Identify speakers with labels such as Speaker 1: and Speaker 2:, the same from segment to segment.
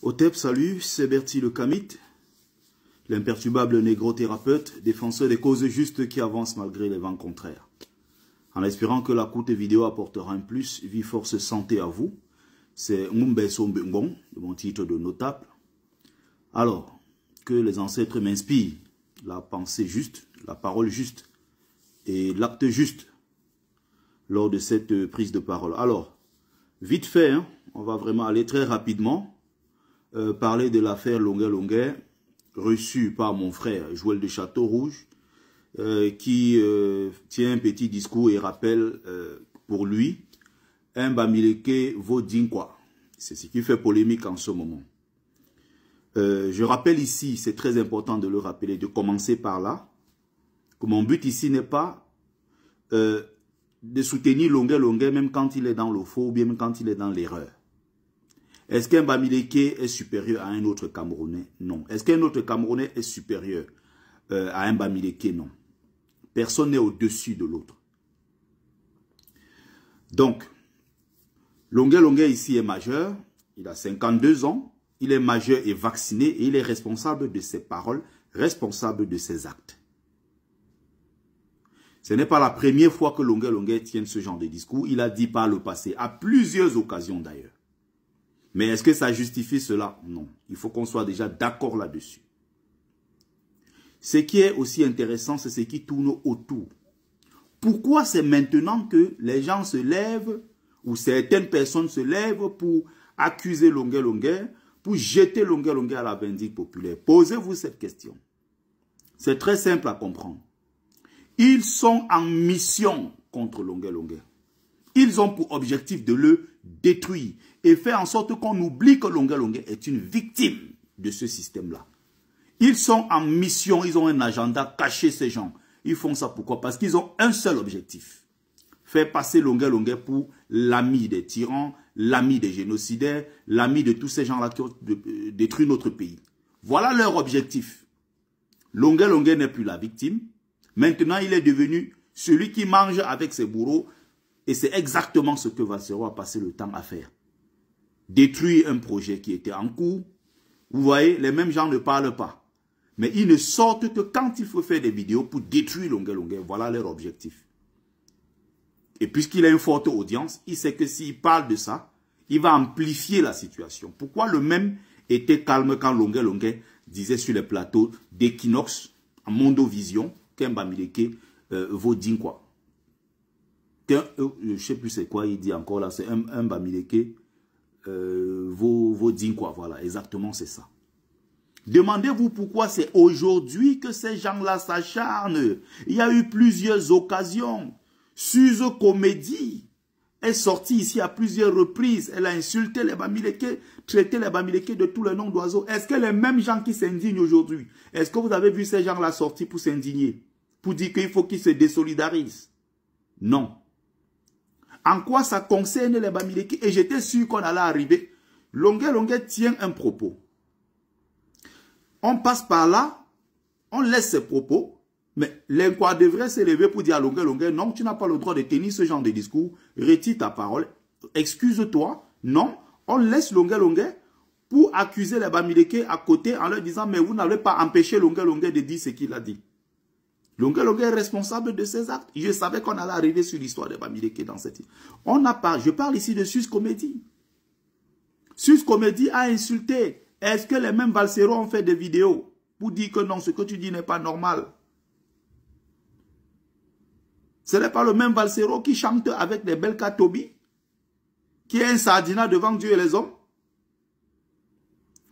Speaker 1: Otep, salut, c'est Bertie le Kamit, l'imperturbable négro-thérapeute, défenseur des causes justes qui avancent malgré les vents contraires. En espérant que la courte vidéo apportera un plus, vie, force, santé à vous. C'est Ngumbeso Mbengong, de mon titre de notable. Alors, que les ancêtres m'inspirent la pensée juste, la parole juste et l'acte juste lors de cette prise de parole. Alors, vite fait, hein, on va vraiment aller très rapidement parler de l'affaire Longuet-Longuet, reçue par mon frère Joël de Château-Rouge, qui tient un petit discours et rappelle pour lui un Bamileke Vodinqua. C'est ce qui fait polémique en ce moment. Je rappelle ici, c'est très important de le rappeler, de commencer par là, que mon but ici n'est pas de soutenir Longuet-Longuet même quand il est dans le faux ou bien même quand il est dans l'erreur. Est-ce qu'un Bamileke est supérieur à un autre Camerounais? Non. Est-ce qu'un autre Camerounais est supérieur à un Bamileke? Non. Personne n'est au-dessus de l'autre. Donc, Longuet-Longuet ici est majeur, il a 52 ans, il est majeur et vacciné et il est responsable de ses paroles, responsable de ses actes. Ce n'est pas la première fois que Longuet-Longuet tient ce genre de discours, il a dit par le passé, à plusieurs occasions d'ailleurs. Mais est-ce que ça justifie cela? Non. Il faut qu'on soit déjà d'accord là-dessus. Ce qui est aussi intéressant, c'est ce qui tourne autour. Pourquoi c'est maintenant que les gens se lèvent, ou certaines personnes se lèvent pour accuser Longuet-Longuet, pour jeter Longuet-Longuet à la vindicte populaire? Posez-vous cette question. C'est très simple à comprendre. Ils sont en mission contre Longuet-Longuet. Ils ont pour objectif de le détruire et faire en sorte qu'on oublie que Longuet-Longuet est une victime de ce système-là. Ils sont en mission, ils ont un agenda caché, ces gens. Ils font ça pourquoi? Parce qu'ils ont un seul objectif. Faire passer Longuet-Longuet pour l'ami des tyrans, l'ami des génocidaires, l'ami de tous ces gens-là qui ont détruit notre pays. Voilà leur objectif. Longuet-Longuet n'est plus la victime. Maintenant, il est devenu celui qui mange avec ses bourreaux. Et c'est exactement ce que Valsero a passé le temps à faire. Détruire un projet qui était en cours. Vous voyez, les mêmes gens ne parlent pas. Mais ils ne sortent que quand il faut faire des vidéos pour détruire Longuet-Longuet. Voilà leur objectif. Et puisqu'il a une forte audience, il sait que s'il parle de ça, il va amplifier la situation. Pourquoi le même était calme quand Longuet-Longuet disait sur les plateaux d'Equinox, en Mondovision, qu'un Bamileke Vodinqua. Je ne sais plus c'est quoi il dit encore là, c'est un Bamileke Vodinqua, voilà, exactement c'est ça. Demandez-vous pourquoi c'est aujourd'hui que ces gens-là s'acharnent. Il y a eu plusieurs occasions. Suze Comédie est sortie ici à plusieurs reprises. Elle a insulté les Bamileke, traité les Bamileke de tous les noms d'oiseaux. Est-ce que les mêmes gens qui s'indignent aujourd'hui, est-ce que vous avez vu ces gens-là sortir pour s'indigner? Pour dire qu'il faut qu'ils se désolidarisent? Non. En quoi ça concerne les Bamileke? Et j'étais sûr qu'on allait arriver. Longuet-Longuet tient un propos. On passe par là, on laisse ses propos, mais l'inquoi devrait se lever pour dire à Longuet-Longuet, non, tu n'as pas le droit de tenir ce genre de discours, retire ta parole, excuse-toi. Non, on laisse Longuet-Longuet pour accuser les Bamileke à côté en leur disant, mais vous n'avez pas empêché Longuet-Longuet de dire ce qu'il a dit. Longuet-Longuet est responsable de ses actes. Je savais qu'on allait arriver sur l'histoire des Bamileke dans cette histoire. On n'a pas, je parle ici de Suze Comédie. Suze Comédie a insulté. Est-ce que les mêmes Valsero ont fait des vidéos pour dire que non, ce que tu dis n'est pas normal? Ce n'est pas le même Valsero qui chante avec des Belka Tobi, qui est un sardinat devant Dieu et les hommes?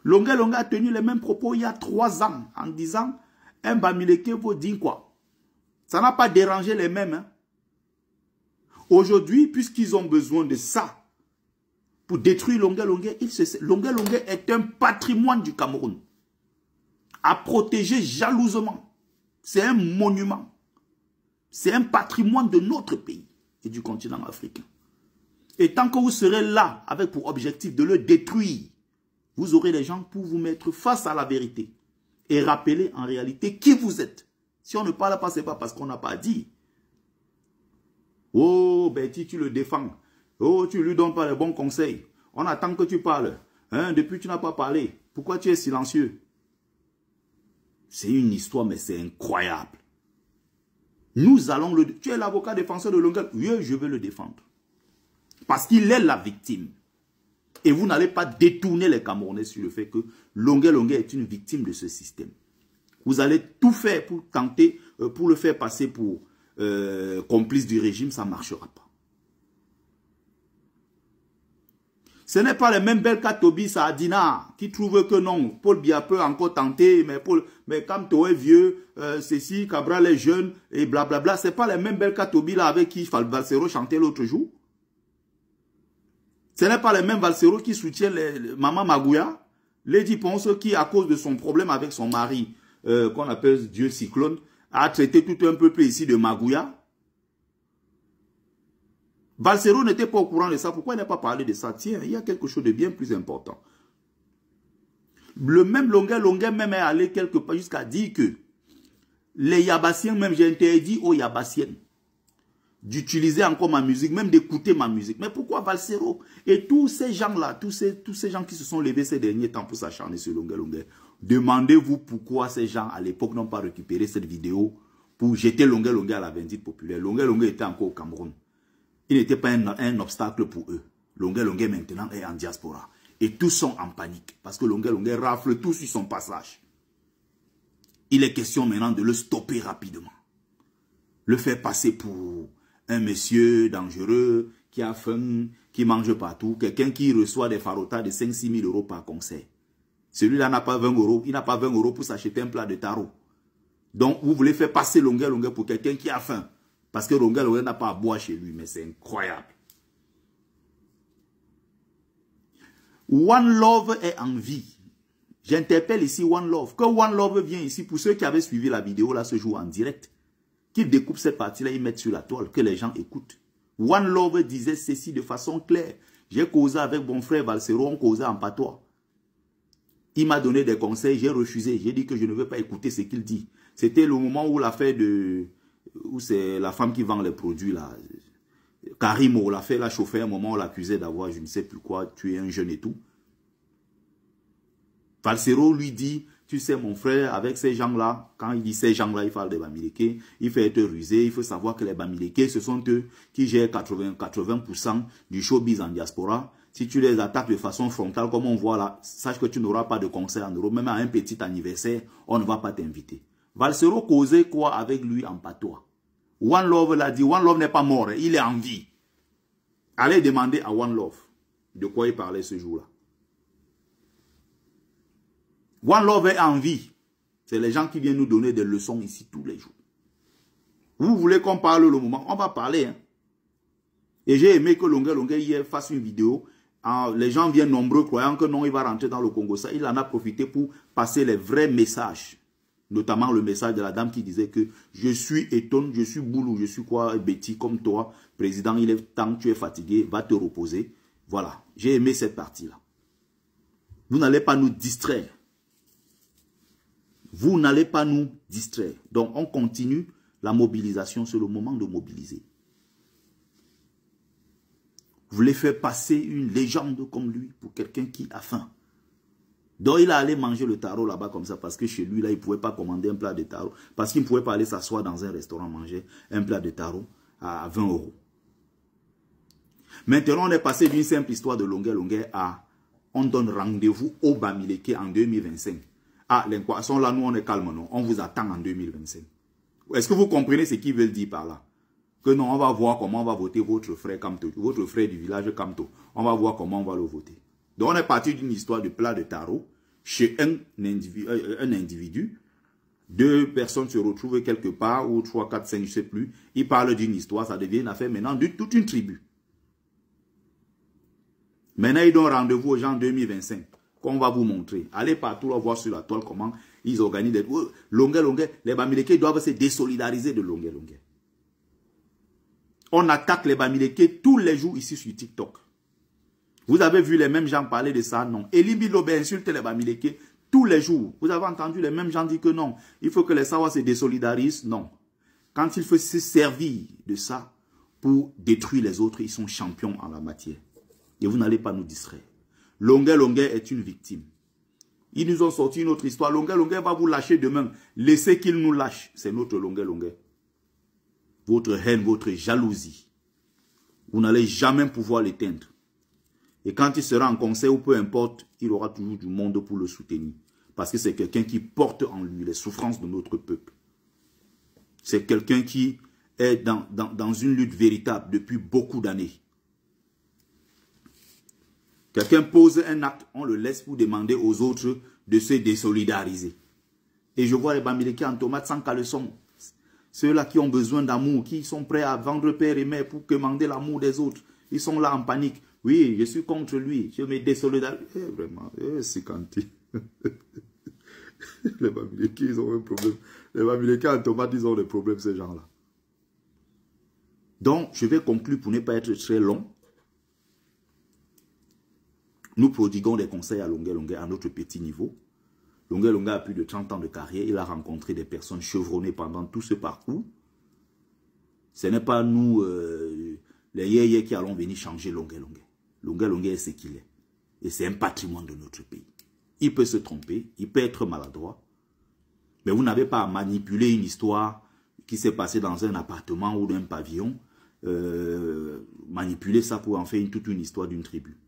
Speaker 1: Longuet-Longuet a tenu les mêmes propos il y a 3 ans en disant un Bamileke vaut dire quoi? Ça n'a pas dérangé les mêmes. Hein? Aujourd'hui, puisqu'ils ont besoin de ça pour détruire Longuet-Longuet, Longuet-Longuet est un patrimoine du Cameroun à protéger jalousement. C'est un monument. C'est un patrimoine de notre pays et du continent africain. Et tant que vous serez là avec pour objectif de le détruire, vous aurez les gens pour vous mettre face à la vérité et rappeler en réalité qui vous êtes. Si on ne parle pas, ce n'est pas parce qu'on n'a pas dit. Oh, Betty, tu le défends. Oh, tu ne lui donnes pas les bons conseils. On attend que tu parles. Hein, depuis tu n'as pas parlé. Pourquoi tu es silencieux? C'est une histoire, mais c'est incroyable. Nous allons le... Tu es l'avocat défenseur de Longuel. Oui, je vais le défendre. Parce qu'il est la victime. Et vous n'allez pas détourner les Camerounais sur le fait que Longuel est une victime de ce système. Vous allez tout faire pour tenter, pour le faire passer pour complice du régime, ça ne marchera pas. Ce n'est pas les mêmes belles Tobis à Adina qui trouvent que non, Paul Biya peut encore tenter, mais comme toi est vieux, ceci, Cabral est jeune, et blablabla. Ce n'est pas les mêmes belles Tobis là avec qui Valsero chantait l'autre jour. Ce n'est pas les mêmes Valsero qui soutiennent Maman Magouya, Lady Ponce qui, à cause de son problème avec son mari, qu'on appelle Dieu Cyclone, a traité tout un peuple ici de Magouya. Valsero n'était pas au courant de ça. Pourquoi il n'a pas parlé de ça? Tiens, il y a quelque chose de bien plus important. Le même Longuel même est allé quelque part jusqu'à dire que les Yabassiens, même j'ai interdit aux Yabassiens d'utiliser encore ma musique, même d'écouter ma musique. Mais pourquoi Valsero? Et tous ces gens-là, tous ces gens qui se sont levés ces derniers temps pour s'acharner sur Longuel, demandez-vous pourquoi ces gens à l'époque n'ont pas récupéré cette vidéo pour jeter Longuel à la vindicte populaire. Longuel était encore au Cameroun. Il n'était pas un obstacle pour eux. Longuel maintenant est en diaspora. Et tous sont en panique. Parce que Longuel rafle tout sur son passage. Il est question maintenant de le stopper rapidement. Le faire passer pour un monsieur dangereux, qui a faim, qui mange partout. Quelqu'un qui reçoit des farotas de 5-6 000 euros par concert. Celui-là n'a pas 20 euros. Il n'a pas 20 euros pour s'acheter un plat de taro. Donc vous voulez faire passer Longuel pour quelqu'un qui a faim. Parce que Longuel n'a pas à boire chez lui, mais c'est incroyable. One Love est en vie. J'interpelle ici One Love. Que One Love vient ici, pour ceux qui avaient suivi la vidéo là ce jour en direct, qu'ils découpent cette partie-là, ils mettent sur la toile, que les gens écoutent. One Love disait ceci de façon claire. J'ai causé avec mon frère Valsero, on causait en patois. Il m'a donné des conseils, j'ai refusé. J'ai dit que je ne veux pas écouter ce qu'il dit. C'était le moment où l'affaire de... où c'est la femme qui vend les produits là. Karimo l'a fait, la chauffeur, un moment on l'accusait d'avoir, je ne sais plus quoi, tué un jeune et tout. Valsero lui dit, tu sais mon frère, avec ces gens-là, quand il dit ces gens-là, il parle des Bamileke, il faut être rusé, il faut savoir que les Bamileke, ce sont eux qui gèrent 80% du showbiz en diaspora. Si tu les attaques de façon frontale, comme on voit là, sache que tu n'auras pas de concert en Europe, même à un petit anniversaire, on ne va pas t'inviter. Valsero causait quoi avec lui en patois? One Love l'a dit, One Love n'est pas mort, il est en vie. Allez demander à One Love de quoi il parlait ce jour-là. One Love est en vie. C'est les gens qui viennent nous donner des leçons ici tous les jours. Vous voulez qu'on parle le moment? On va parler. Hein? Et j'ai aimé que Longuel hier fasse une vidéo. Les gens viennent nombreux croyant que non, il va rentrer dans le Congo. Ça, il en a profité pour passer les vrais messages. Notamment le message de la dame qui disait que je suis étonné, je suis boulou, je suis quoi, Betty comme toi, président, il est temps, tu es fatigué, va te reposer. Voilà, j'ai aimé cette partie-là. Vous n'allez pas nous distraire. Vous n'allez pas nous distraire. Donc, on continue la mobilisation. C'est le moment de mobiliser. Vous voulez faire passer une légende comme lui pour quelqu'un qui a faim. Donc, il a allé manger le taro là-bas comme ça parce que chez lui, là, il ne pouvait pas commander un plat de taro. Parce qu'il ne pouvait pas aller s'asseoir dans un restaurant manger un plat de taro à 20 euros. Maintenant, on est passé d'une simple histoire de Longuel à on donne rendez-vous au Bamileke en 2025. Ah, l'incoation là, nous, on est calme, non? On vous attend en 2025. Est-ce que vous comprenez ce qu'ils veulent dire par là? Que non, on va voir comment on va voter votre frère Kamto, votre frère du village Kamto. On va voir comment on va le voter. Donc, on est parti d'une histoire de plat de taro chez un individu. Deux personnes se retrouvent quelque part, ou 3, 4, 5, je ne sais plus. Ils parlent d'une histoire, ça devient une affaire maintenant de toute une tribu. Maintenant, ils donnent rendez-vous aux gens en 2025. Qu'on va vous montrer. Allez partout voir sur la toile comment ils organisent des... Longuel, les Bamileke doivent se désolidariser de Longuel. On attaque les Bamileke tous les jours ici sur TikTok. Vous avez vu les mêmes gens parler de ça? Non. Eli Bilobe insulte les Bamileke tous les jours. Vous avez entendu les mêmes gens dire que non. Il faut que les Sawa se désolidarisent? Non. Quand il faut se servir de ça pour détruire les autres, ils sont champions en la matière. Et vous n'allez pas nous distraire. Longuet est une victime. Ils nous ont sorti une autre histoire. Longuet va vous lâcher demain. Laissez qu'il nous lâche. C'est notre Longuet. Votre haine, votre jalousie. Vous n'allez jamais pouvoir l'éteindre. Et quand il sera en conseil ou peu importe, il aura toujours du monde pour le soutenir. Parce que c'est quelqu'un qui porte en lui les souffrances de notre peuple. C'est quelqu'un qui est dans une lutte véritable depuis beaucoup d'années. Quelqu'un pose un acte, on le laisse pour demander aux autres de se désolidariser. Et je vois les Bamileke en tomates sans caleçon. Ceux-là qui ont besoin d'amour, qui sont prêts à vendre père et mère pour commander l'amour des autres. Ils sont là en panique. Oui, je suis contre lui. Je me désolidarise. Vraiment, c'est quand les Bamileke, ils ont un problème. Les Bamileke en tomates, ils ont des problèmes, ces gens-là. Donc, je vais conclure pour ne pas être très long. Nous prodiguons des conseils à Longuet à notre petit niveau. Longuet a plus de 30 ans de carrière. Il a rencontré des personnes chevronnées pendant tout ce parcours. Ce n'est pas nous, les yéyés, qui allons venir changer Longuet. Longuet est ce qu'il est. Et c'est un patrimoine de notre pays. Il peut se tromper, il peut être maladroit. Mais vous n'avez pas à manipuler une histoire qui s'est passée dans un appartement ou d'un pavillon. Manipuler ça pour en faire toute une histoire d'une tribu.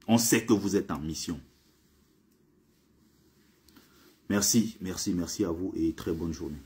Speaker 1: On sait que vous êtes en mission. Merci à vous et très bonne journée.